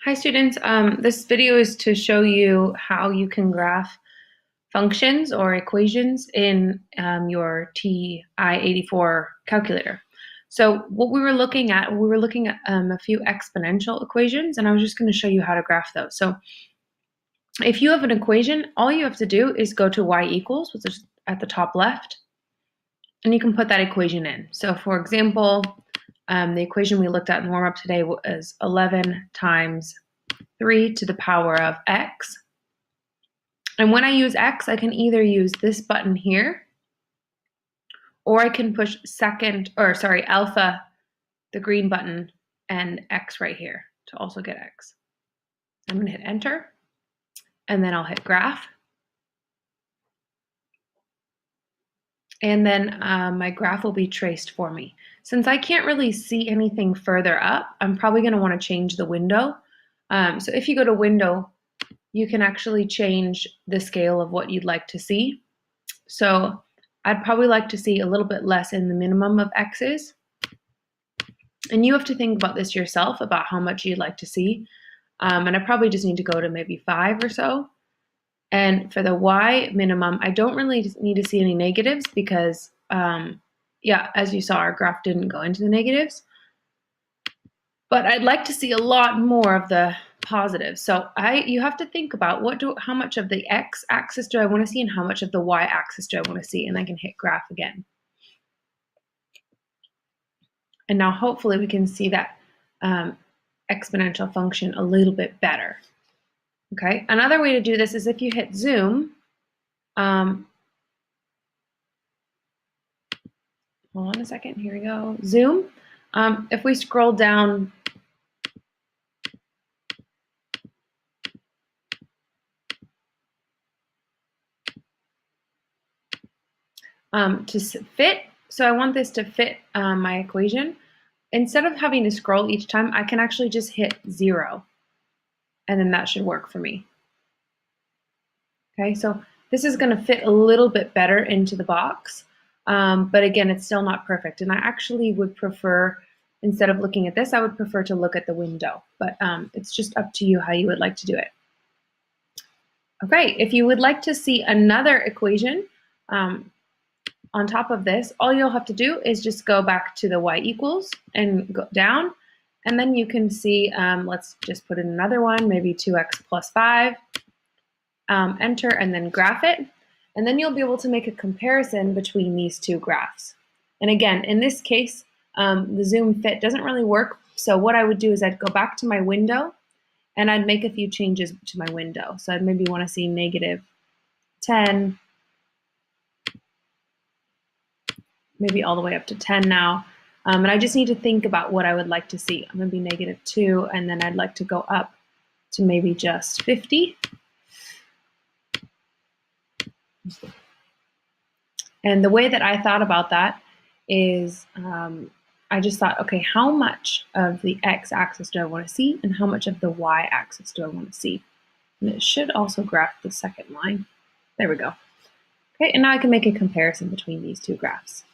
Hi students, this video is to show you how you can graph functions or equations in your TI-84 calculator. So what we were looking at a few exponential equations, and I was just going to show you how to graph those. So if you have an equation, all you have to do is go to y equals, which is at the top left, and you can put that equation in. So for example, the equation we looked at in warm-up today was 11 times 3 to the power of x. And when I use x, I can either use this button here, or I can push alpha, the green button, and x right here to also get x. I'm going to hit enter, and then I'll hit graph. And then my graph will be traced for me. Since I can't really see anything further up, I'm probably going to want to change the window. So if you go to window, you can actually change the scale of what you'd like to see. So I'd probably like to see a little bit less in the minimum of x's. And you have to think about this yourself, about how much you'd like to see. And I probably just need to go to maybe 5 or so. And for the y minimum, I don't really need to see any negatives because, yeah, as you saw, our graph didn't go into the negatives. But I'd like to see a lot more of the positives. So you have to think about how much of the x-axis do I want to see and how much of the y-axis do I want to see, and I can hit graph again. And now hopefully we can see that exponential function a little bit better. Okay, another way to do this is if you hit zoom. Hold on a second, here we go, zoom. If we scroll down to fit, so I want this to fit my equation. Instead of having to scroll each time, I can actually just hit 0, and then that should work for me. Okay, so this is going to fit a little bit better into the box, but again, it's still not perfect, and I actually would prefer, instead of looking at this, I would prefer to look at the window, but it's just up to you how you would like to do it. Okay, if you would like to see another equation on top of this, all you'll have to do is just go back to the y equals and go down, and then you can see, let's just put in another one, maybe 2x plus 5, enter, and then graph it, and then you'll be able to make a comparison between these two graphs. And again, in this case, the zoom fit doesn't really work, so what I would do is I'd go back to my window, and I'd make a few changes to my window. So I'd maybe want to see -10, maybe all the way up to 10 now. And I just need to think about what I would like to see. I'm going to be -2, and then I'd like to go up to maybe just 50. And the way that I thought about that is I just thought, okay, how much of the x-axis do I want to see, and how much of the y-axis do I want to see? And it should also graph the second line. There we go. Okay, and now I can make a comparison between these two graphs.